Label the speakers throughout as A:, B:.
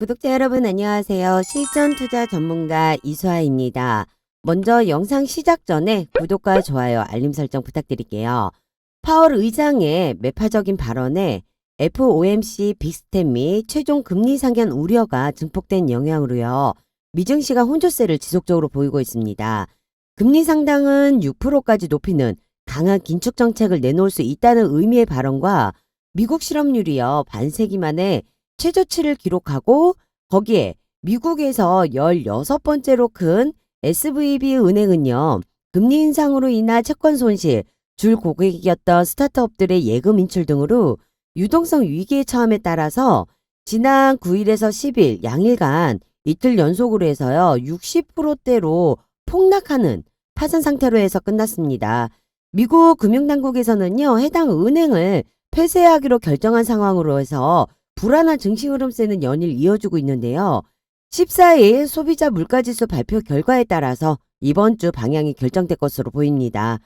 A: 구독자 여러분 안녕하세요. 실전 투자 전문가 이수아입니다. 먼저 영상 시작 전에 구독과 좋아요, 알림 설정 부탁드릴게요. 파월 의장의 매파적인 발언에 FOMC 빅스텝 및 최종 금리 상향 우려가 증폭된 영향으로요. 미증시가 혼조세를 지속적으로 보이고 있습니다. 금리 상당은 6%까지 높이는 강한 긴축 정책을 내놓을 수 있다는 의미의 발언과 미국 실업률이요. 반세기 만에 최저치를 기록하고 거기에 미국에서 16번째로 큰 SVB 은행은요. 금리 인상으로 인한 채권 손실, 줄 고객이었던 스타트업들의 예금 인출 등으로 유동성 위기에 처함에 따라서 지난 9일에서 10일 양일간 이틀 연속으로 해서요. 60%대로 폭락하는 파산 상태로 해서 끝났습니다. 미국 금융당국에서는요. 해당 은행을 폐쇄하기로 결정한 상황으로 해서 불안한 증시 흐름세는 연일 이어지고 있는데요. 14일 소비자 물가지수 발표 결과에 따라서 이번 주 방향이 결정될 것으로 보입니다.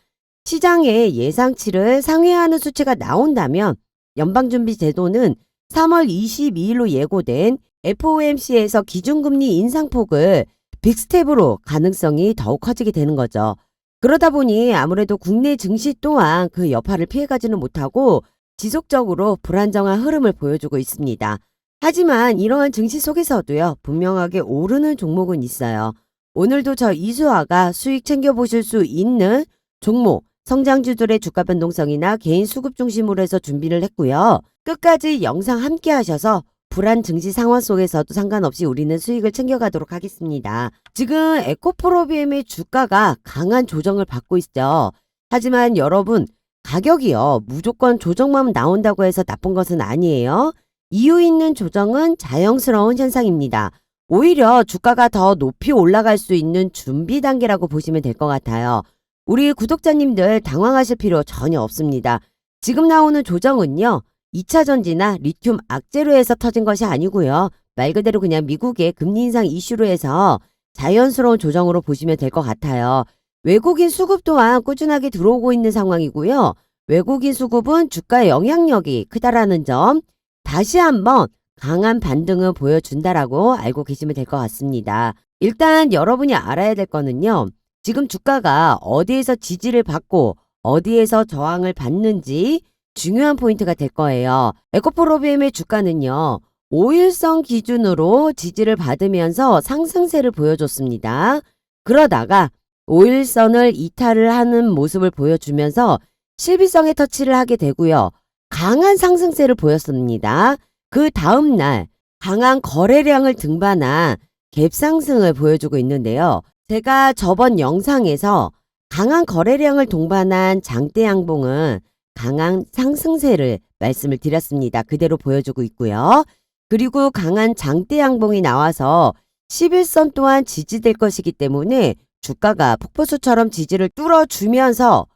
A: 시장의 예상치를 상회하는 수치가 나온다면 연방준비제도는 3월 22일로 예고된 FOMC에서 기준금리 인상폭을 빅스텝으로 가능성이 더욱 커지게 되는 거죠. 그러다 보니 아무래도 국내 증시 또한 그 여파를 피해가지는 못하고 지속적으로 불안정한 흐름을 보여주고 있습니다. 하지만 이러한 증시 속에서도요. 분명하게 오르는 종목은 있어요. 오늘도 저 이수아가 수익 챙겨보실 수 있는 종목, 성장주들의 주가 변동성이나 개인 수급 중심으로 해서 준비를 했고요. 끝까지 영상 함께 하셔서 불안 증시 상황 속에서도 상관없이 우리는 수익을 챙겨가도록 하겠습니다. 지금 에코프로비엠의 주가가 강한 조정을 받고 있죠. 하지만 여러분 가격이요. 무조건 조정만 나온다고 해서 나쁜 것은 아니에요. 이유 있는 조정은 자연스러운 현상입니다. 오히려 주가가 더 높이 올라갈 수 있는 준비 단계라고 보시면 될 것 같아요. 우리 구독자님들 당황하실 필요 전혀 없습니다. 지금 나오는 조정은요. 2차 전지나 리튬 악재로 해서 터진 것이 아니고요. 말 그대로 그냥 미국의 금리 인상 이슈로 해서 자연스러운 조정으로 보시면 될 것 같아요. 외국인 수급 또한 꾸준하게 들어오고 있는 상황이고요. 외국인 수급은 주가의 영향력이 크다라는 점 다시 한번 강한 반등을 보여준다라고 알고 계시면 될 것 같습니다. 일단 여러분이 알아야 될 거는요. 지금 주가가 어디에서 지지를 받고 어디에서 저항을 받는지 중요한 포인트가 될 거예요. 에코프로비엠의 주가는요. 5일선 기준으로 지지를 받으면서 상승세를 보여줬습니다. 그러다가 5일선을 이탈을 하는 모습을 보여주면서 실비성의 터치를 하게 되고요. 강한 상승세를 보였습니다. 그 다음날 강한 거래량을 등반한 갭상승을 보여주고 있는데요. 제가 저번 영상에서 강한 거래량을 동반한 장대 양봉은 강한 상승세를 말씀을 드렸습니다. 그대로 보여주고 있고요. 그리고 강한 장대 양봉이 나와서 11선 또한 지지될 것이기 때문에 주가가 폭포수처럼 지지를 뚫어주면서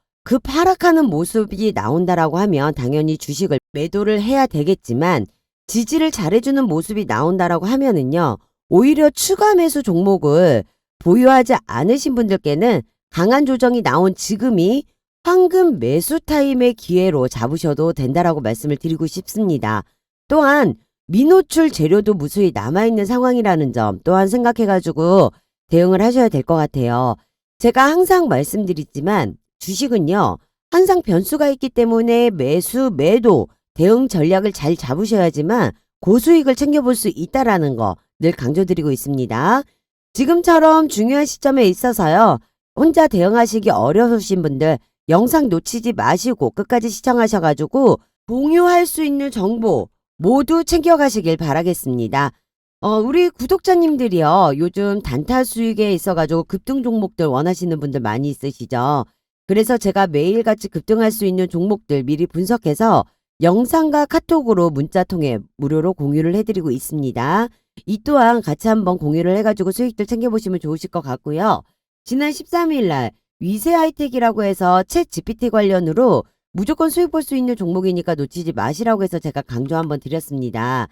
A: 하락하는 모습이 나온다라고 하면 당연히 주식을 매도를 해야 되겠지만 지지를 잘해주는 모습이 나온다라고 하면은요. 오히려 추가 매수 종목을 보유하지 않으신 분들께는 강한 조정이 나온 지금이 황금 매수 타임의 기회로 잡으셔도 된다라고 말씀을 드리고 싶습니다. 또한 미노출 재료도 무수히 남아있는 상황이라는 점 또한 생각해가지고 대응을 하셔야 될 것 같아요. 제가 항상 말씀드리지만 주식은요. 항상 변수가 있기 때문에 매수, 매도, 대응 전략을 잘 잡으셔야지만 고수익을 챙겨볼 수 있다라는 거 늘 강조드리고 있습니다. 지금처럼 중요한 시점에 있어서요. 혼자 대응하시기 어려우신 분들 영상 놓치지 마시고 끝까지 시청하셔가지고 공유할 수 있는 정보 모두 챙겨가시길 바라겠습니다. 우리 구독자님들이요. 요즘 단타 수익에 있어가지고 급등 종목들 원하시는 분들 많이 있으시죠. 그래서 제가 매일같이 급등할 수 있는 종목들 미리 분석해서 영상과 카톡으로 문자 통해 무료로 공유를 해드리고 있습니다. 이 또한 같이 한번 공유를 해가지고 수익들 챙겨보시면 좋으실 것 같고요. 지난 13일 날 위세 하이텍이라고 해서 챗 GPT 관련으로 무조건 수익 볼 수 있는 종목이니까 놓치지 마시라고 해서 제가 강조 한번 드렸습니다.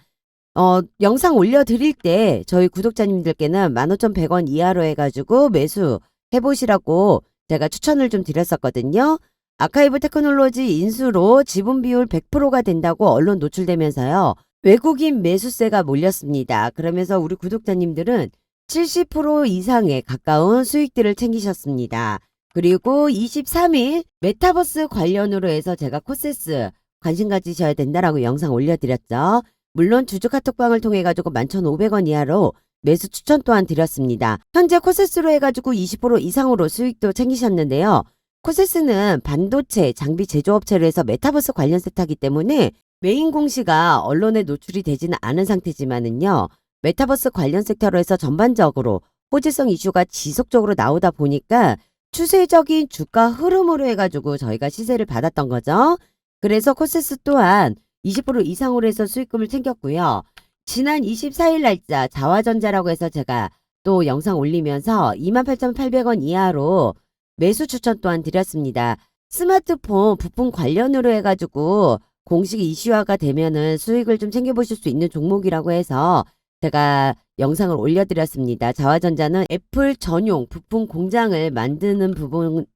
A: 영상 올려드릴 때 저희 구독자님들께는 15,100원 이하로 해가지고 매수 해보시라고 제가 추천을 좀 드렸었거든요. 아카이브 테크놀로지 인수로 지분 비율 100%가 된다고 언론 노출되면서요. 외국인 매수세가 몰렸습니다. 그러면서 우리 구독자님들은 70% 이상에 가까운 수익들을 챙기셨습니다. 그리고 23일 메타버스 관련으로 해서 제가 코세스 관심 가지셔야 된다라고 영상 올려드렸죠. 물론 주주 카톡방을 통해 가지고 11,500원 이하로 매수 추천 또한 드렸습니다. 현재 코세스로 해가지고 20% 이상으로 수익도 챙기셨는데요. 코세스는 반도체 장비 제조업체로 해서 메타버스 관련 세타기 때문에 메인 공시가 언론에 노출이 되지는 않은 상태지만은요. 메타버스 관련 섹터로 해서 전반적으로 호재성 이슈가 지속적으로 나오다 보니까 추세적인 주가 흐름으로 해가지고 저희가 시세를 받았던 거죠. 그래서 코세스 또한 20% 이상으로 해서 수익금을 챙겼고요. 지난 24일 날짜 자화전자라고 해서 제가 또 영상 올리면서 28,800원 이하로 매수 추천 또한 드렸습니다. 스마트폰 부품 관련으로 해가지고 공식 이슈화가 되면은 수익을 좀 챙겨보실 수 있는 종목이라고 해서 제가 영상을 올려드렸습니다. 자화전자는 애플 전용 부품 공장을 만드는 부분을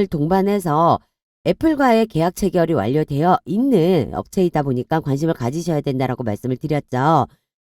A: 동반해서 애플과의 계약 체결이 완료되어 있는 업체이다 보니까 관심을 가지셔야 된다라고 말씀을 드렸죠.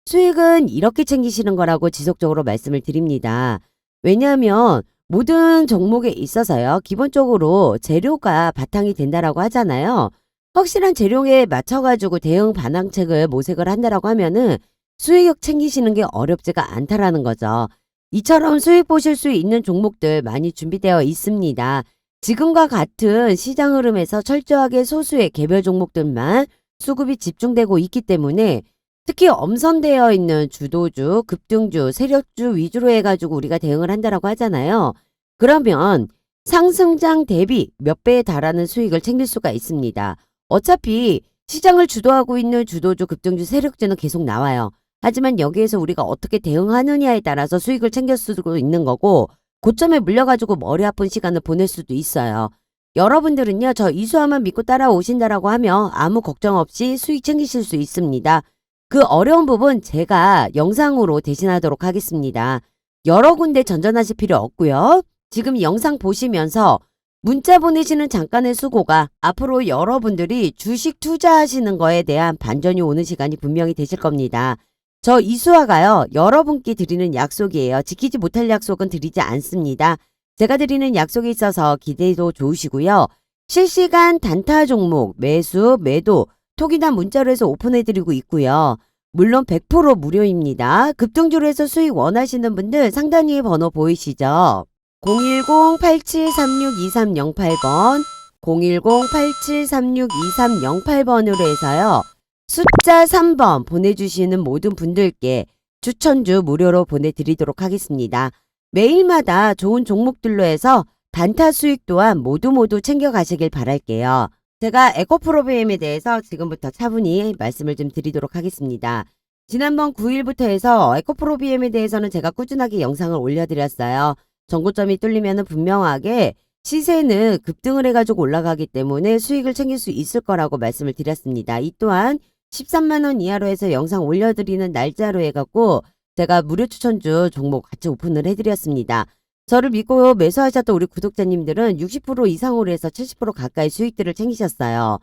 A: 수익은 이렇게 챙기시는 거라고 지속적으로 말씀을 드립니다. 왜냐하면 모든 종목에 있어서요. 기본적으로 재료가 바탕이 된다라고 하잖아요. 확실한 재료에 맞춰가지고 대응 반항책을 모색을 한다라고 하면은 수익 챙기시는 게 어렵지가 않다라는 거죠. 이처럼 수익 보실 수 있는 종목들 많이 준비되어 있습니다. 지금과 같은 시장 흐름에서 철저하게 소수의 개별 종목들만 수급이 집중되고 있기 때문에 특히 엄선되어 있는 주도주, 급등주, 세력주 위주로 해가지고 우리가 대응을 한다라고 하잖아요. 그러면 상승장 대비 몇 배에 달하는 수익을 챙길 수가 있습니다. 어차피 시장을 주도하고 있는 주도주, 급등주, 세력주는 계속 나와요. 하지만 여기에서 우리가 어떻게 대응하느냐에 따라서 수익을 챙길 수도 있는 거고 고점에 물려가지고 머리 아픈 시간을 보낼 수도 있어요. 여러분들은요. 저 이수화만 믿고 따라오신다라고 하면 아무 걱정 없이 수익 챙기실 수 있습니다. 그 어려운 부분 제가 영상으로 대신하도록 하겠습니다. 여러 군데 전전하실 필요 없고요. 지금 영상 보시면서 문자 보내시는 잠깐의 수고가 앞으로 여러분들이 주식 투자하시는 거에 대한 반전이 오는 시간이 분명히 되실 겁니다. 저 이수화가요. 여러분께 드리는 약속이에요. 지키지 못할 약속은 드리지 않습니다. 제가 드리는 약속에 있어서 기대도 좋으시고요. 실시간 단타 종목 매수, 매도, 톡이나 문자로 해서 오픈해드리고 있고요. 물론 100% 무료입니다. 급등주로 해서 수익 원하시는 분들 상단 위에 번호 보이시죠? 010-8736-2308번 010-8736-2308번으로 해서요. 숫자 3번 보내주시는 모든 분들께 추천주 무료로 보내드리도록 하겠습니다. 매일마다 좋은 종목들로 해서 단타 수익 또한 모두 챙겨가시길 바랄게요. 제가 에코프로비엠에 대해서 지금부터 차분히 말씀을 좀 드리도록 하겠습니다. 지난번 9일부터 해서 에코프로비엠에 대해서는 제가 꾸준하게 영상을 올려드렸어요. 전고점이 뚫리면 분명하게 시세는 급등을 해가지고 올라가기 때문에 수익을 챙길 수 있을 거라고 말씀을 드렸습니다. 이 또한 13만원 이하로 해서 영상 올려드리는 날짜로 해갖고 제가 무료 추천주 종목 같이 오픈을 해드렸습니다. 저를 믿고 매수하셨던 우리 구독자님들은 60% 이상으로 해서 70% 가까이 수익들을 챙기셨어요.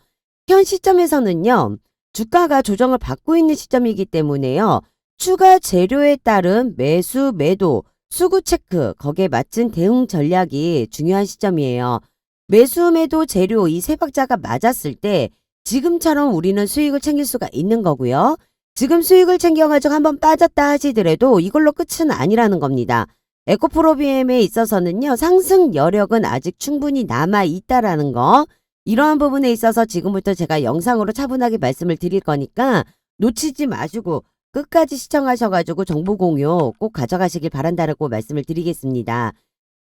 A: 현 시점에서는요. 주가가 조정을 받고 있는 시점이기 때문에요. 추가 재료에 따른 매수, 매도, 수구 체크, 거기에 맞춘 대응 전략이 중요한 시점이에요. 매수, 매도, 재료 이 세 박자가 맞았을 때 지금처럼 우리는 수익을 챙길 수가 있는 거고요. 지금 수익을 챙겨가지고 한번 빠졌다 하시더라도 이걸로 끝은 아니라는 겁니다. 에코프로비엠에 있어서는요. 상승 여력은 아직 충분히 남아있다라는 거. 이러한 부분에 있어서 지금부터 제가 영상으로 차분하게 말씀을 드릴 거니까 놓치지 마시고 끝까지 시청하셔가지고 정보 공유 꼭 가져가시길 바란다라고 말씀을 드리겠습니다.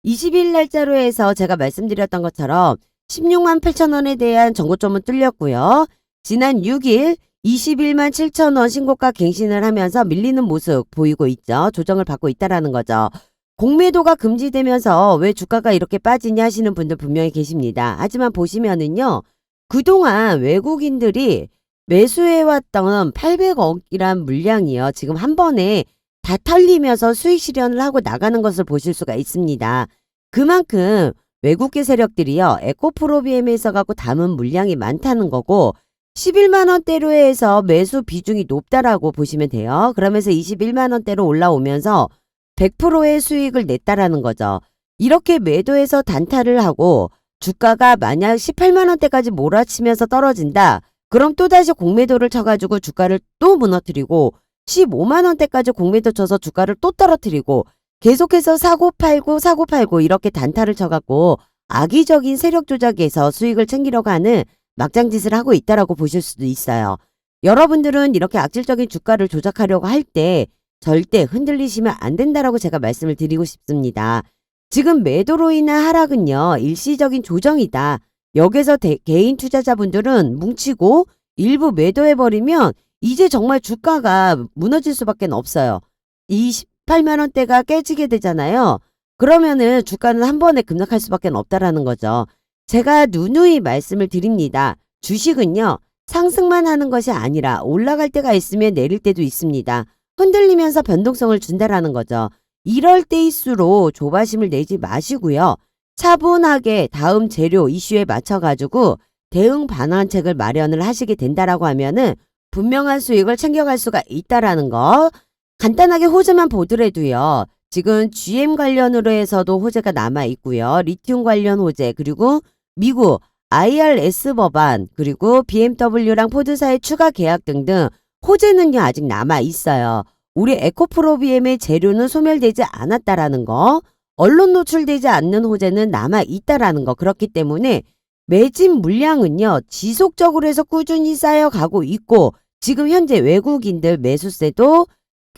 A: 20일 날짜로 해서 제가 말씀드렸던 것처럼 16만 8천원에 대한 정고점은 뚫렸고요. 지난 6일 21만 7천원 신고가 갱신을 하면서 밀리는 모습 보이고 있죠. 조정을 받고 있다라는 거죠. 공매도가 금지되면서 왜 주가가 이렇게 빠지냐 하시는 분들 분명히 계십니다. 하지만 보시면은요. 그동안 외국인들이 매수해왔던 800억이란 물량이요. 지금 한 번에 다 털리면서 수익 실현을 하고 나가는 것을 보실 수가 있습니다. 그만큼 외국계 세력들이요. 에코프로비엠에서 갖고 담은 물량이 많다는 거고 11만 원대로 해서 매수 비중이 높다라고 보시면 돼요. 그러면서 21만 원대로 올라오면서 100%의 수익을 냈다라는 거죠. 이렇게 매도해서 단타를 하고 주가가 만약 18만 원대까지 몰아치면서 떨어진다. 그럼 또다시 공매도를 쳐가지고 주가를 또 무너뜨리고 15만 원대까지 공매도 쳐서 주가를 또 떨어뜨리고 계속해서 사고 팔고 이렇게 단타를 쳐갖고 악의적인 세력 조작에서 수익을 챙기려고 하는 막장짓을 하고 있다라고 보실 수도 있어요. 여러분들은 이렇게 악질적인 주가를 조작하려고 할 때 절대 흔들리시면 안 된다라고 제가 말씀을 드리고 싶습니다. 지금 매도로 인한 하락은요, 일시적인 조정이다. 여기서 개인 투자자분들은 뭉치고 일부 매도해버리면 이제 정말 주가가 무너질 수밖에 없어요. 28만 원대가 깨지게 되잖아요. 그러면은 주가는 한 번에 급락할 수밖에 없다라는 거죠. 제가 누누이 말씀을 드립니다. 주식은요, 상승만 하는 것이 아니라 올라갈 때가 있으면 내릴 때도 있습니다. 흔들리면서 변동성을 준다라는 거죠. 이럴 때일수록 조바심을 내지 마시고요. 차분하게 다음 재료 이슈에 맞춰가지고 대응 반환책을 마련을 하시게 된다라고 하면은 분명한 수익을 챙겨갈 수가 있다라는 거. 간단하게 호재만 보더라도요. 지금 GM 관련으로 해서도 호재가 남아 있고요. 리튬 관련 호재, 그리고 미국 IRS 법안, 그리고 BMW랑 포드사의 추가 계약 등등 호재는요 아직 남아 있어요. 우리 에코프로비엠의 재료는 소멸되지 않았다라는 거, 언론 노출되지 않는 호재는 남아 있다라는 거. 그렇기 때문에 매집 물량은요 지속적으로 해서 꾸준히 쌓여가고 있고 지금 현재 외국인들 매수세도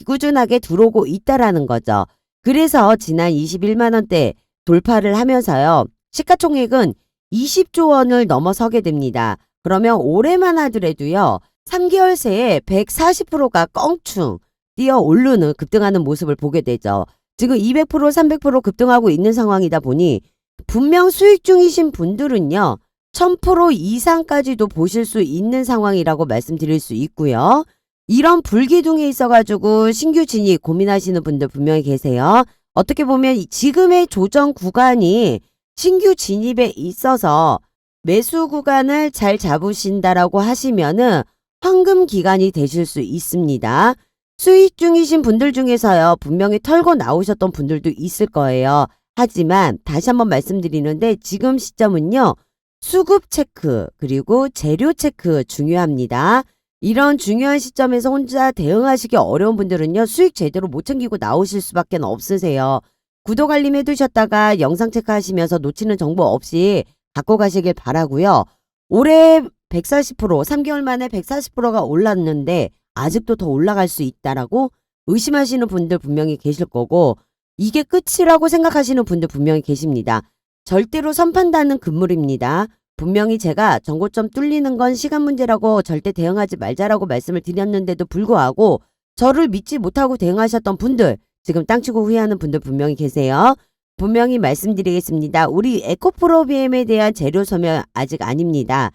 A: 꾸준하게 들어오고 있다라는 거죠. 그래서 지난 21만 원대 돌파를 하면서요. 시가총액은 20조 원을 넘어서게 됩니다. 그러면 올해만 하더라도요. 3개월 새에 140%가 껑충 뛰어 오르는 급등하는 모습을 보게 되죠. 지금 200%, 300% 급등하고 있는 상황이다 보니 분명 수익 중이신 분들은요. 1000% 이상까지도 보실 수 있는 상황이라고 말씀드릴 수 있고요. 이런 불기둥에 있어가지고 신규 진입 고민하시는 분들 분명히 계세요. 어떻게 보면 지금의 조정 구간이 신규 진입에 있어서 매수 구간을 잘 잡으신다라고 하시면은 황금 기간이 되실 수 있습니다. 수익 중이신 분들 중에서요. 분명히 털고 나오셨던 분들도 있을 거예요. 하지만 다시 한번 말씀드리는데 지금 시점은요. 수급 체크 그리고 재료 체크 중요합니다. 이런 중요한 시점에서 혼자 대응하시기 어려운 분들은요. 수익 제대로 못 챙기고 나오실 수밖에 없으세요. 구독 알림 해두셨다가 영상 체크하시면서 놓치는 정보 없이 갖고 가시길 바라고요. 올해 140%, 3개월 만에 140%가 올랐는데 아직도 더 올라갈 수 있다라고 의심하시는 분들 분명히 계실 거고 이게 끝이라고 생각하시는 분들 분명히 계십니다. 절대로 선판다는 금물입니다. 분명히 제가 정고점 뚫리는 건 시간 문제라고 절대 대응하지 말자라고 말씀을 드렸는데도 불구하고 저를 믿지 못하고 대응하셨던 분들 지금 땅치고 후회하는 분들 분명히 계세요. 분명히 말씀드리겠습니다. 우리 에코프로비엠에 대한 재료 소멸 아직 아닙니다.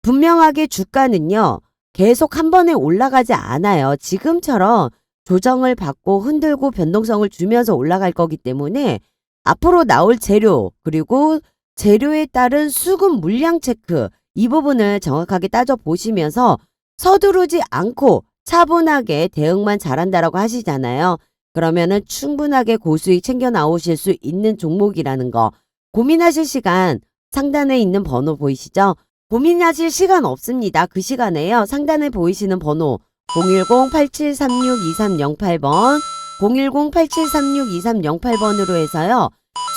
A: 분명하게 주가는요. 계속 한 번에 올라가지 않아요. 지금처럼 조정을 받고 흔들고 변동성을 주면서 올라갈 거기 때문에 앞으로 나올 재료 그리고 재료에 따른 수급 물량 체크 이 부분을 정확하게 따져보시면서 서두르지 않고 차분하게 대응만 잘한다라고 하시잖아요. 그러면은 충분하게 고수익 챙겨 나오실 수 있는 종목이라는 거 고민하실 시간 상단에 있는 번호 보이시죠? 고민하실 시간 없습니다. 그 시간에요. 상단에 보이시는 번호 010-8736-2308번 010-8736-2308번으로 해서요.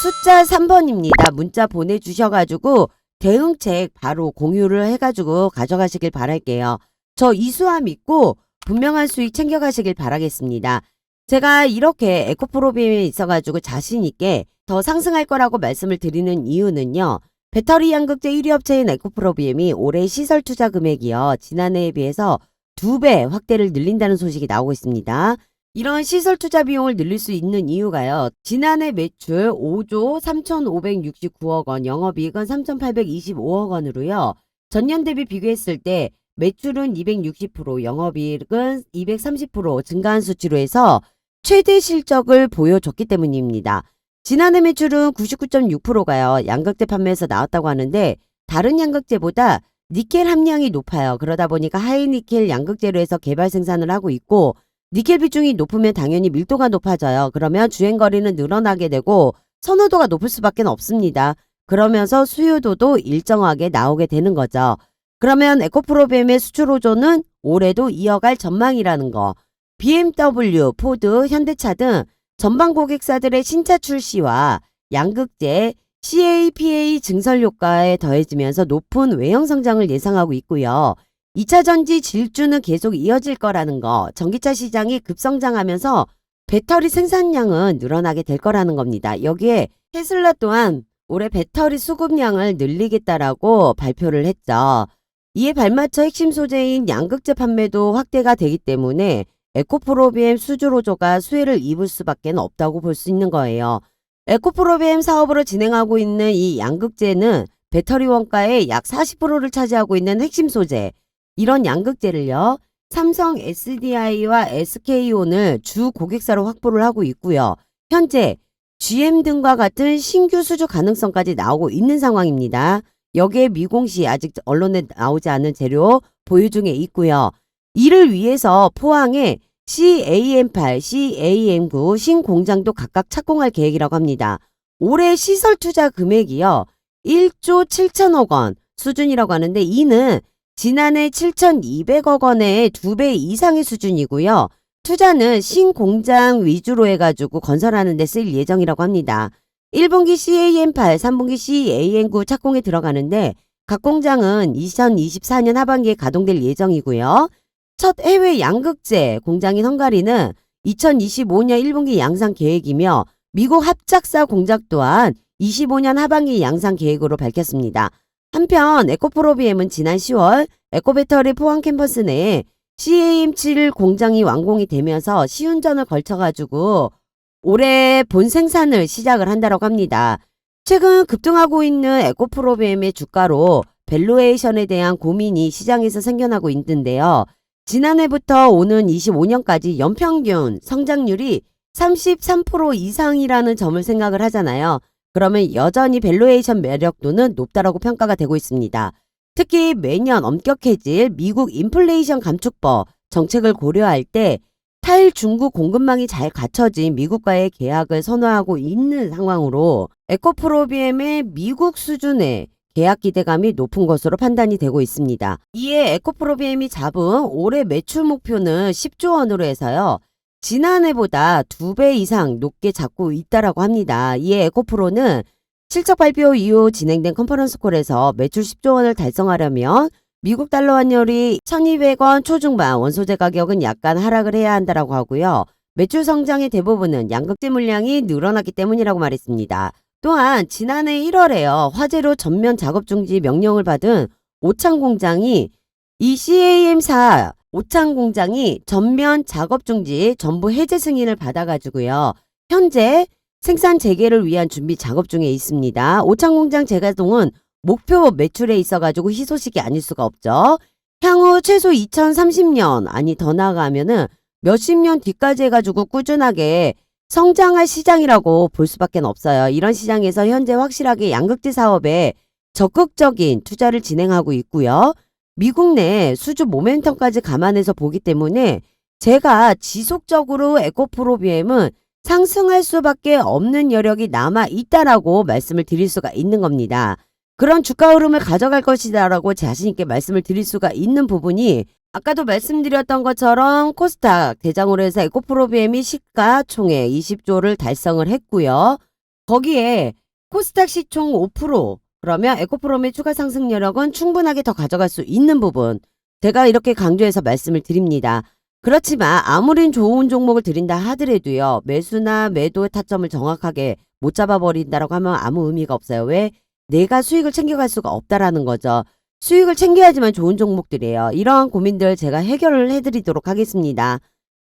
A: 숫자 3번입니다. 문자 보내주셔가지고 대응책 바로 공유를 해가지고 가져가시길 바랄게요. 저 이수아 믿고 분명한 수익 챙겨가시길 바라겠습니다. 제가 이렇게 에코프로비엠에 있어가지고 자신있게 더 상승할 거라고 말씀을 드리는 이유는요. 배터리 양극재 1위 업체인 에코프로비엠이 올해 시설 투자 금액이요. 지난해에 비해서 2배 확대를 늘린다는 소식이 나오고 있습니다. 이런 시설 투자 비용을 늘릴 수 있는 이유가요. 지난해 매출 5조 3,569억 원, 영업이익은 3,825억 원으로요. 전년 대비 비교했을 때 매출은 260%, 영업이익은 230% 증가한 수치로 해서 최대 실적을 보여줬기 때문입니다. 지난해 매출은 99.6%가요. 양극재 판매에서 나왔다고 하는데 다른 양극재보다 니켈 함량이 높아요. 그러다 보니까 하이니켈 양극재료에서 개발 생산을 하고 있고 니켈 비중이 높으면 당연히 밀도가 높아져요. 그러면 주행거리는 늘어나게 되고 선호도가 높을 수밖에 없습니다. 그러면서 수요도도 일정하게 나오게 되는 거죠. 그러면 에코프로비엠의 수출 호조는 올해도 이어갈 전망이라는 거. BMW, 포드, 현대차 등 전방 고객사들의 신차 출시와 양극재, CAPA 증설 효과에 더해지면서 높은 외형 성장을 예상하고 있고요. 2차 전지 질주는 계속 이어질 거라는 거. 전기차 시장이 급성장하면서 배터리 생산량은 늘어나게 될 거라는 겁니다. 여기에 테슬라 또한 올해 배터리 수급량을 늘리겠다라고 발표를 했죠. 이에 발맞춰 핵심 소재인 양극재 판매도 확대가 되기 때문에 에코프로비엠 수주 호조가 수혜를 입을 수밖에 없다고 볼 수 있는 거예요. 에코프로비엠 사업으로 진행하고 있는 이 양극재는 배터리 원가의 약 40%를 차지하고 있는 핵심 소재. 이런 양극재를요. 삼성 SDI와 SK온을 주 고객사로 확보를 하고 있고요. 현재 GM 등과 같은 신규 수주 가능성까지 나오고 있는 상황입니다. 여기에 미공시 아직 언론에 나오지 않은 재료 보유 중에 있고요. 이를 위해서 포항에 CAM8, CAM9 신공장도 각각 착공할 계획이라고 합니다. 올해 시설 투자 금액이요. 1조 7천억 원 수준이라고 하는데 이는 지난해 7,200억 원의 2배 이상의 수준이고요. 투자는 신공장 위주로 해가지고 건설하는 데 쓰일 예정이라고 합니다. 1분기 CAM8, 3분기 CAM9 착공에 들어가는데 각 공장은 2024년 하반기에 가동될 예정이고요. 첫 해외 양극재 공장인 헝가리는 2025년 1분기 양산 계획이며 미국 합작사 공장 또한 25년 하반기 양산 계획으로 밝혔습니다. 한편 에코프로비엠은 지난 10월 에코배터리 포항 캠퍼스 내에 CAM7 공장이 완공이 되면서 시운전을 걸쳐가지고 올해 본 생산을 시작을 한다고 합니다. 최근 급등하고 있는 에코프로비엠의 주가로 밸류에이션에 대한 고민이 시장에서 생겨나고 있는데요. 지난해부터 오는 25년까지 연평균 성장률이 33% 이상이라는 점을 생각을 하잖아요. 그러면 여전히 밸류에이션 매력도는 높다라고 평가가 되고 있습니다. 특히 매년 엄격해질 미국 인플레이션 감축법 정책을 고려할 때 탈중국 공급망이 잘 갖춰진 미국과의 계약을 선호하고 있는 상황으로 에코프로비엠의 미국 수준의 계약 기대감이 높은 것으로 판단이 되고 있습니다. 이에 에코프로비엠이 잡은 올해 매출 목표는 10조 원으로 해서요. 지난해보다 2배 이상 높게 잡고 있다라고 합니다. 이에 에코프로는 실적 발표 이후 진행된 컨퍼런스콜에서 매출 10조 원을 달성하려면 미국 달러 환율이 1,200원 초중반, 원소재 가격은 약간 하락을 해야 한다라고 하고요. 매출 성장의 대부분은 양극재 물량이 늘어났기 때문이라고 말했습니다. 또한 지난해 1월에요. 화재로 전면 작업 중지 명령을 받은 오창 공장이 이 CAM4 오창 공장이 전면 작업 중지 전부 해제 승인을 받아가지고요. 현재 생산 재개를 위한 준비 작업 중에 있습니다. 오창 공장 재가동은 목표 매출에 있어가지고 희소식이 아닐 수가 없죠. 향후 최소 2030년 아니 더 나아가면은 몇십 년 뒤까지 해가지고 꾸준하게 성장할 시장이라고 볼 수밖에 없어요. 이런 시장에서 현재 확실하게 양극재 사업에 적극적인 투자를 진행하고 있고요. 미국 내 수주 모멘텀까지 감안해서 보기 때문에 제가 지속적으로 에코프로비엠은 상승할 수밖에 없는 여력이 남아 있다라고 말씀을 드릴 수가 있는 겁니다. 그런 주가 흐름을 가져갈 것이다라고 자신있게 말씀을 드릴 수가 있는 부분이 아까도 말씀드렸던 것처럼 코스닥 대장으로 해서 에코프로비엠이 시가총액 20조를 달성을 했고요. 거기에 코스닥 시총 5% 그러면 에코프로비엠의 추가 상승 여력은 충분하게 더 가져갈 수 있는 부분 제가 이렇게 강조해서 말씀을 드립니다. 그렇지만 아무리 좋은 종목을 드린다 하더라도요. 매수나 매도 타점을 정확하게 못 잡아버린다라고 하면 아무 의미가 없어요. 왜? 내가 수익을 챙겨갈 수가 없다라는 거죠. 수익을 챙겨야지만 좋은 종목들이에요. 이러한 고민들 제가 해결을 해드리도록 하겠습니다.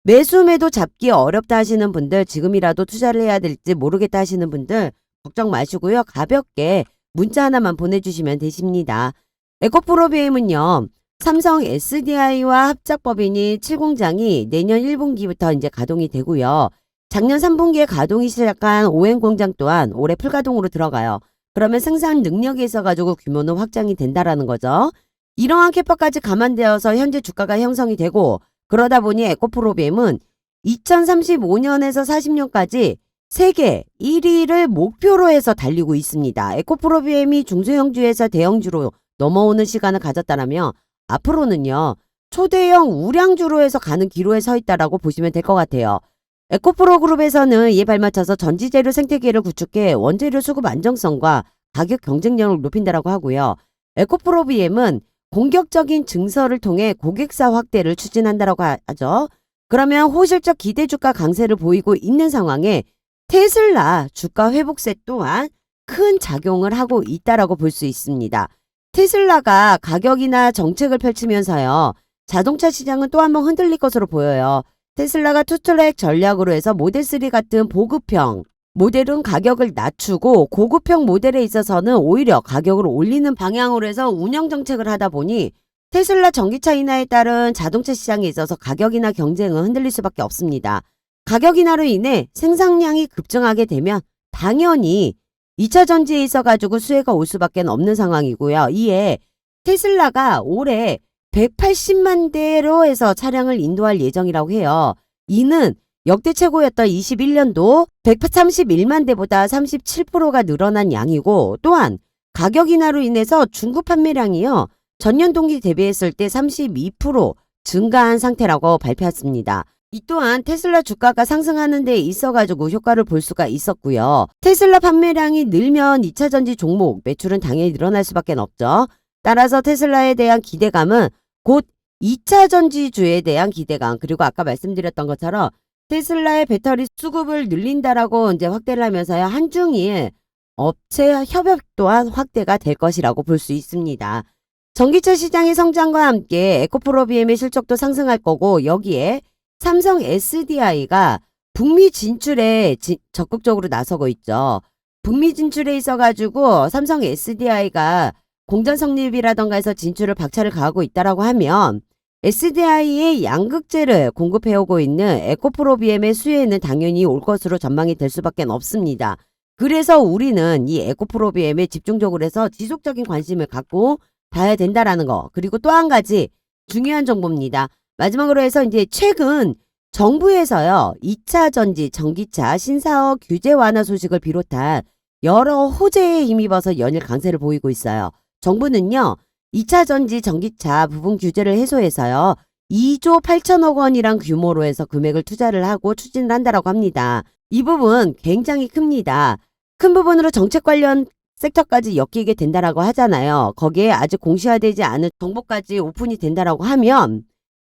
A: 매수 매도 잡기 어렵다 하시는 분들 지금이라도 투자를 해야 될지 모르겠다 하시는 분들 걱정 마시고요. 가볍게 문자 하나만 보내주시면 되십니다. 에코프로비엠은요. 삼성 SDI와 합작법인이 7공장이 내년 1분기부터 이제 가동이 되고요. 작년 3분기에 가동이 시작한 오행 공장 또한 올해 풀가동으로 들어가요. 그러면 생산 능력이 있어가지고 규모는 확장이 된다라는 거죠. 이러한 캐파까지 감안되어서 현재 주가가 형성이 되고 그러다 보니 에코프로비엠은 2035년에서 40년까지 세계 1위를 목표로 해서 달리고 있습니다. 에코프로비엠이 중소형주에서 대형주로 넘어오는 시간을 가졌다면 앞으로는요. 초대형 우량주로 해서 가는 기로에 서 있다라고 보시면 될 것 같아요. 에코프로 그룹에서는 이에 발맞춰서 전지재료 생태계를 구축해 원재료 수급 안정성과 가격 경쟁력을 높인다라고 하고요. 에코프로비엠은 공격적인 증설을 통해 고객사 확대를 추진한다라고 하죠. 그러면 호실적 기대 주가 강세를 보이고 있는 상황에 테슬라 주가 회복세 또한 큰 작용을 하고 있다라고 볼 수 있습니다. 테슬라가 가격이나 정책을 펼치면서요. 자동차 시장은 또 한 번 흔들릴 것으로 보여요. 테슬라가 투트랙 전략으로 해서 모델3 같은 보급형 모델은 가격을 낮추고 고급형 모델에 있어서는 오히려 가격을 올리는 방향으로 해서 운영 정책을 하다 보니 테슬라 전기차 인하에 따른 자동차 시장에 있어서 가격이나 경쟁은 흔들릴 수밖에 없습니다. 가격 인하로 인해 생산량이 급증하게 되면 당연히 2차 전지에 있어가지고 수혜가 올 수밖에 없는 상황이고요. 이에 테슬라가 올해 180만 대로 해서 차량을 인도할 예정이라고 해요. 이는 역대 최고였던 21년도 131만 대보다 37%가 늘어난 양이고 또한 가격 인하로 인해서 중국 판매량이요. 전년 동기 대비했을 때 32% 증가한 상태라고 발표했습니다. 이 또한 테슬라 주가가 상승하는 데 있어가지고 효과를 볼 수가 있었고요. 테슬라 판매량이 늘면 2차 전지 종목 매출은 당연히 늘어날 수밖에 없죠. 따라서 테슬라에 대한 기대감은 곧 2차 전지주에 대한 기대감 그리고 아까 말씀드렸던 것처럼 테슬라의 배터리 수급을 늘린다라고 이제 확대를 하면서요. 한중일 업체 협업 또한 확대가 될 것이라고 볼 수 있습니다. 전기차 시장의 성장과 함께 에코프로비엠의 실적도 상승할 거고 여기에 삼성 SDI가 북미 진출에 적극적으로 나서고 있죠. 북미 진출에 있어가지고 삼성 SDI가 공장 성립이라던가 해서 진출을 박차를 가하고 있다라고 하면 SDI의 양극재를 공급해오고 있는 에코프로비엠의 수혜는 당연히 올 것으로 전망이 될 수밖에 없습니다. 그래서 우리는 이 에코프로비엠에 집중적으로 해서 지속적인 관심을 갖고 봐야 된다라는 거. 그리고 또 한 가지 중요한 정보입니다. 마지막으로 해서 이제 최근 정부에서요. 2차 전지 전기차 신사업 규제 완화 소식을 비롯한 여러 호재에 힘입어서 연일 강세를 보이고 있어요. 정부는요. 2차 전지 전기차 부분 규제를 해소해서요. 2조 8천억 원이란 규모로 해서 금액을 투자를 하고 추진을 한다라고 합니다. 이 부분 굉장히 큽니다. 큰 부분으로 정책 관련 섹터까지 엮이게 된다라고 하잖아요. 거기에 아직 공시화되지 않은 정보까지 오픈이 된다라고 하면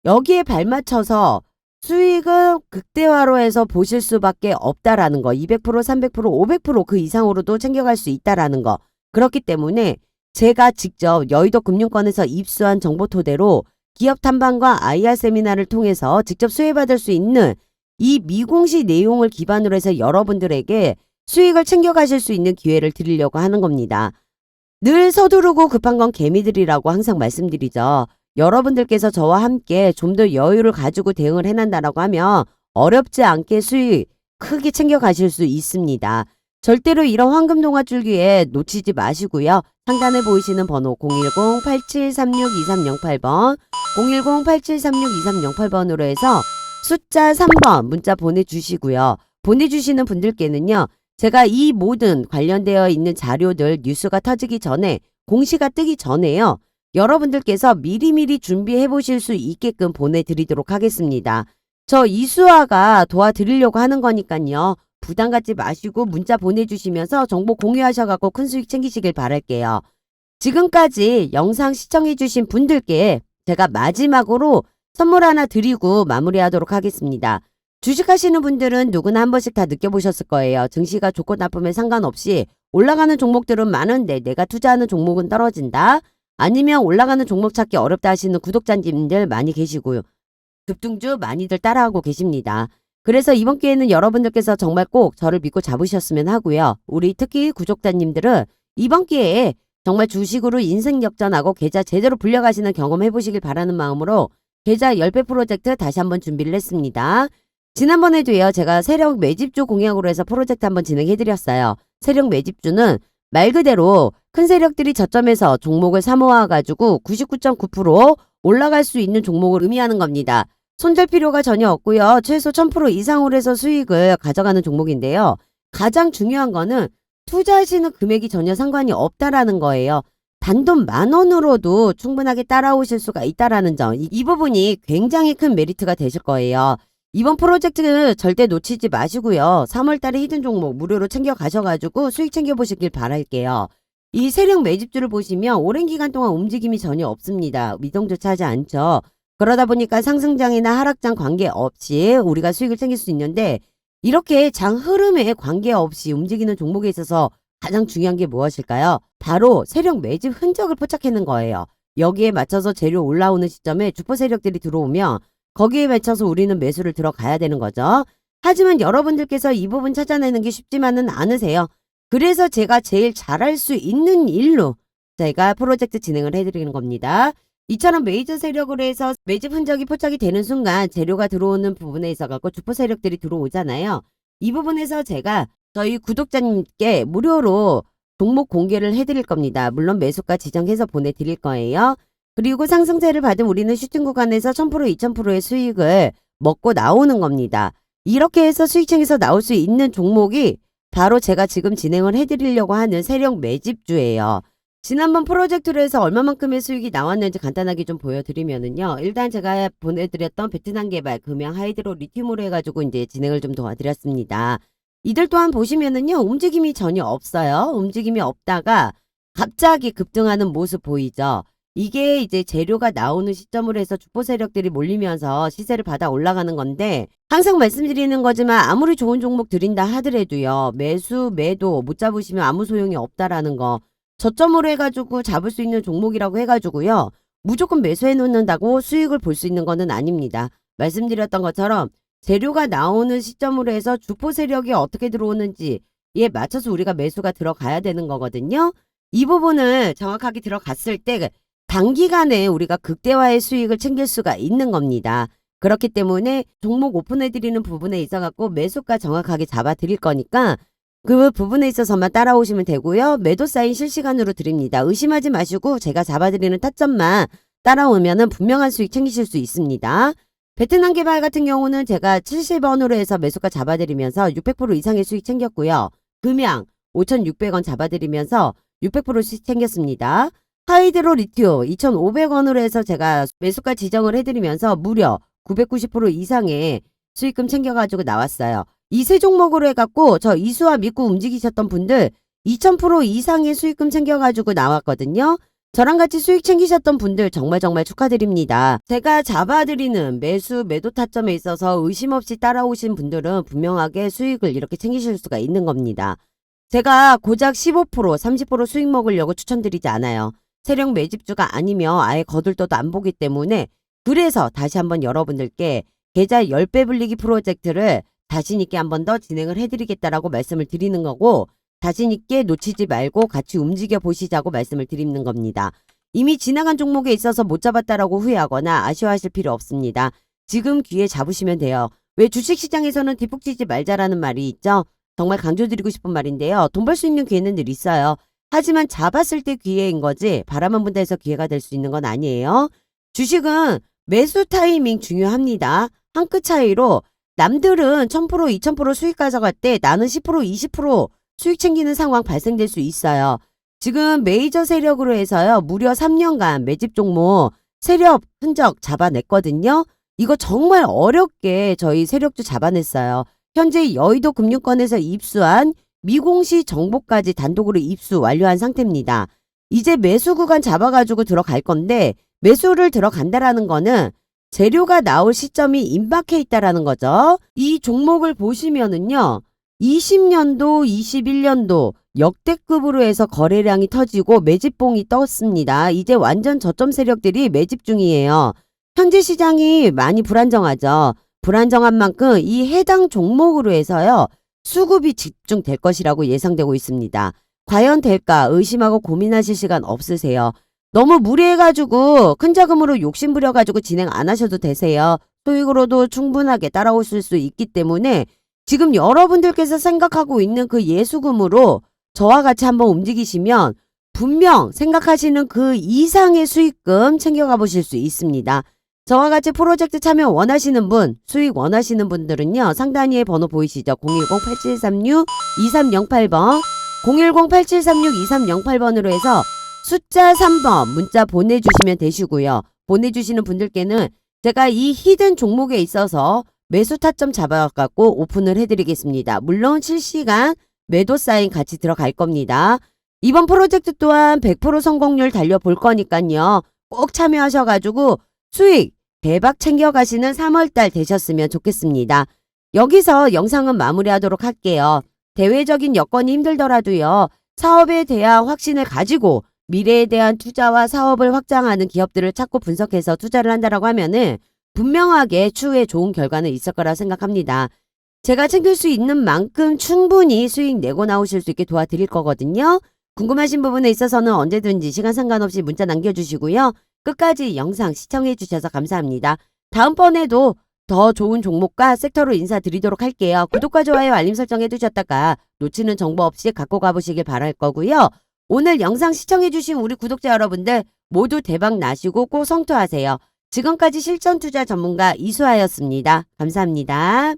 A: 여기에 발맞춰서 수익을 극대화로 해서 보실 수밖에 없다라는 거. 200%, 300%, 500%그 이상으로도 챙겨갈 수 있다라는 거. 그렇기 때문에 제가 직접 여의도 금융권에서 입수한 정보 토대로 기업 탐방과 IR 세미나를 통해서 직접 수혜받을 수 있는 이 미공시 내용을 기반으로 해서 여러분들에게 수익을 챙겨가실 수 있는 기회를 드리려고 하는 겁니다. 늘 서두르고 급한 건 개미들이라고 항상 말씀드리죠. 여러분들께서 저와 함께 좀 더 여유를 가지고 대응을 해낸다라고 하면 어렵지 않게 수익 크게 챙겨가실 수 있습니다. 절대로 이런 황금 동화줄기에 놓치지 마시고요. 상단에 보이시는 번호 010-8736-2308번 010-8736-2308번으로 해서 숫자 3번 문자 보내주시고요. 보내주시는 분들께는요. 제가 이 모든 관련되어 있는 자료들 뉴스가 터지기 전에 공시가 뜨기 전에요. 여러분들께서 미리미리 준비해 보실 수 있게끔 보내드리도록 하겠습니다. 저 이수아가 도와드리려고 하는 거니까요. 부담 갖지 마시고 문자 보내주시면서 정보 공유하셔갖고 큰 수익 챙기시길 바랄게요. 지금까지 영상 시청해주신 분들께 제가 마지막으로 선물 하나 드리고 마무리하도록 하겠습니다. 주식하시는 분들은 누구나 한 번씩 다 느껴보셨을 거예요. 증시가 좋고 나쁨에 상관없이 올라가는 종목들은 많은데 내가 투자하는 종목은 떨어진다. 아니면 올라가는 종목 찾기 어렵다 하시는 구독자님들 많이 계시고요. 급등주 많이들 따라하고 계십니다. 그래서 이번 기회는 여러분들께서 정말 꼭 저를 믿고 잡으셨으면 하고요. 우리 특히 구독자님들은 이번 기회에 정말 주식으로 인생 역전하고 계좌 제대로 불려가시는 경험 해보시길 바라는 마음으로 계좌 10배 프로젝트 다시 한번 준비를 했습니다. 지난번에도요. 제가 세력 매집주 공약으로 해서 프로젝트 한번 진행해드렸어요. 세력 매집주는 말 그대로 큰 세력들이 저점에서 종목을 사모아가지고 99.9% 올라갈 수 있는 종목을 의미하는 겁니다. 손댈 필요가 전혀 없고요. 최소 1000% 이상으로 해서 수익을 가져가는 종목인데요. 가장 중요한 거는 투자하시는 금액이 전혀 상관이 없다라는 거예요. 단돈 10,000원으로도 충분하게 따라오실 수가 있다라는 점. 이 부분이 굉장히 큰 메리트가 되실 거예요. 이번 프로젝트 절대 놓치지 마시고요. 3월달에 히든 종목 무료로 챙겨 가셔가지고 수익 챙겨보시길 바랄게요. 이 세력 매집주를 보시면 오랜 기간 동안 움직임이 전혀 없습니다. 미동조차 하지 않죠. 그러다 보니까 상승장이나 하락장 관계없이 우리가 수익을 챙길 수 있는데 이렇게 장 흐름에 관계없이 움직이는 종목에 있어서 가장 중요한 게 무엇일까요? 바로 세력 매집 흔적을 포착하는 거예요. 여기에 맞춰서 재료 올라오는 시점에 주포 세력들이 들어오면 거기에 맞춰서 우리는 매수를 들어가야 되는 거죠. 하지만 여러분들께서 이 부분 찾아내는 게 쉽지만은 않으세요. 그래서 제가 제일 잘할 수 있는 일로 제가 프로젝트 진행을 해드리는 겁니다. 이처럼 메이저 세력으로 해서 매집 흔적이 포착이 되는 순간 재료가 들어오는 부분에 있어갖고 주포 세력들이 들어오잖아요. 이 부분에서 제가 저희 구독자님께 무료로 종목 공개를 해드릴 겁니다. 물론 매수가 지정해서 보내드릴 거예요. 그리고 상승세를 받은 우리는 슈팅 구간에서 1000% 2000%의 수익을 먹고 나오는 겁니다. 이렇게 해서 수익 챙겨서 나올 수 있는 종목이 바로 제가 지금 진행을 해드리려고 하는 세력 매집주예요. 지난번 프로젝트로 해서 얼마만큼의 수익이 나왔는지 간단하게 좀 보여드리면은요. 일단 제가 보내드렸던 베트남 개발 금양 하이드로 리튬으로 해가지고 이제 진행을 좀 도와드렸습니다. 이들 또한 보시면은요. 움직임이 전혀 없어요. 움직임이 없다가 갑자기 급등하는 모습 보이죠. 이게 이제 재료가 나오는 시점으로 해서 주포 세력들이 몰리면서 시세를 받아 올라가는 건데 항상 말씀드리는 거지만 아무리 좋은 종목 드린다 하더라도요. 매수, 매도 못 잡으시면 아무 소용이 없다라는 거. 저점으로 해가지고 잡을 수 있는 종목이라고 해가지고요. 무조건 매수해 놓는다고 수익을 볼 수 있는 거는 아닙니다. 말씀드렸던 것처럼 재료가 나오는 시점으로 해서 주포 세력이 어떻게 들어오는지에 맞춰서 우리가 매수가 들어가야 되는 거거든요. 이 부분을 정확하게 들어갔을 때 단기간에 우리가 극대화의 수익을 챙길 수가 있는 겁니다. 그렇기 때문에 종목 오픈해드리는 부분에 있어갖고 매수가 정확하게 잡아드릴 거니까 그 부분에 있어서만 따라오시면 되고요. 매도 사인 실시간으로 드립니다. 의심하지 마시고 제가 잡아드리는 타점만 따라오면은 분명한 수익 챙기실 수 있습니다. 베트남 개발 같은 경우는 제가 70원으로 해서 매수가 잡아드리면서 600% 이상의 수익 챙겼고요. 금양 5,600원 잡아드리면서 600% 수익 챙겼습니다. 하이드로 리튬 2,500원으로 해서 제가 매수가 지정을 해드리면서 무려 990% 이상의 수익금 챙겨가지고 나왔어요. 이 세 종목으로 해갖고 저 이수와 믿고 움직이셨던 분들 2000% 이상의 수익금 챙겨가지고 나왔거든요. 저랑 같이 수익 챙기셨던 분들 정말 축하드립니다. 제가 잡아드리는 매수 매도 타점에 있어서 의심 없이 따라오신 분들은 분명하게 수익을 이렇게 챙기실 수가 있는 겁니다. 제가 고작 15% 30% 수익 먹으려고 추천드리지 않아요. 세력 매집주가 아니면 아예 거들떠도 안 보기 때문에 그래서 다시 한번 여러분들께 계좌 10배 불리기 프로젝트를 자신있게 한 번 더 진행을 해드리겠다라고 말씀을 드리는 거고 자신있게 놓치지 말고 같이 움직여 보시자고 말씀을 드리는 겁니다. 이미 지나간 종목에 있어서 못 잡았다라고 후회하거나 아쉬워하실 필요 없습니다. 지금 기회 잡으시면 돼요. 왜 주식시장에서는 뒷북치지 말자라는 말이 있죠? 정말 강조드리고 싶은 말인데요. 돈 벌 수 있는 기회는 늘 있어요. 하지만 잡았을 때 기회인 거지 바라만 분다 해서 기회가 될 수 있는 건 아니에요. 주식은 매수 타이밍 중요합니다. 한 끗 차이로 남들은 1000% 2000% 수익 가져갈 때 나는 10% 20% 수익 챙기는 상황 발생될 수 있어요. 지금 메이저 세력으로 해서요. 무려 3년간 매집 종목 세력 흔적 잡아냈거든요. 이거 정말 어렵게 저희 세력주 잡아냈어요. 현재 여의도 금융권에서 입수한 미공시 정보까지 단독으로 입수 완료한 상태입니다. 이제 매수 구간 잡아가지고 들어갈 건데 매수를 들어간다라는 거는 재료가 나올 시점이 임박해 있다라는 거죠. 이 종목을 보시면은요. 20년도, 21년도 역대급으로 해서 거래량이 터지고 매집봉이 떴습니다. 이제 완전 저점 세력들이 매집 중이에요. 현재 시장이 많이 불안정하죠. 불안정한 만큼 이 해당 종목으로 해서요. 수급이 집중될 것이라고 예상되고 있습니다. 과연 될까 의심하고 고민하실 시간 없으세요. 너무 무리해가지고 큰 자금으로 욕심부려가지고 진행 안 하셔도 되세요. 소액으로도 충분하게 따라오실 수 있기 때문에 지금 여러분들께서 생각하고 있는 그 예수금으로 저와 같이 한번 움직이시면 분명 생각하시는 그 이상의 수익금 챙겨가 보실 수 있습니다. 저와 같이 프로젝트 참여 원하시는 분, 수익 원하시는 분들은요. 상단위에 번호 보이시죠? 010-8736-2308번 010-8736-2308번으로 해서 숫자 3번 문자 보내주시면 되시고요. 보내주시는 분들께는 제가 이 히든 종목에 있어서 매수 타점 잡아갖고 오픈을 해드리겠습니다. 물론 실시간 매도 사인 같이 들어갈 겁니다. 이번 프로젝트 또한 100% 성공률 달려볼 거니까요. 꼭 참여하셔가지고 수익 대박 챙겨가시는 3월달 되셨으면 좋겠습니다. 여기서 영상은 마무리하도록 할게요. 대외적인 여건이 힘들더라도요. 사업에 대한 확신을 가지고 미래에 대한 투자와 사업을 확장하는 기업들을 찾고 분석해서 투자를 한다라고 하면은 분명하게 추후에 좋은 결과는 있을 거라 생각합니다. 제가 챙길 수 있는 만큼 충분히 수익 내고 나오실 수 있게 도와드릴 거거든요. 궁금하신 부분에 있어서는 언제든지 시간 상관없이 문자 남겨주시고요. 끝까지 영상 시청해 주셔서 감사합니다. 다음번에도 더 좋은 종목과 섹터로 인사드리도록 할게요. 구독과 좋아요 알림 설정해 두셨다가 놓치는 정보 없이 갖고 가보시길 바랄 거고요. 오늘 영상 시청해 주신 우리 구독자 여러분들 모두 대박 나시고 꼭 성투하세요. 지금까지 실전 투자 전문가 이수아였습니다. 감사합니다.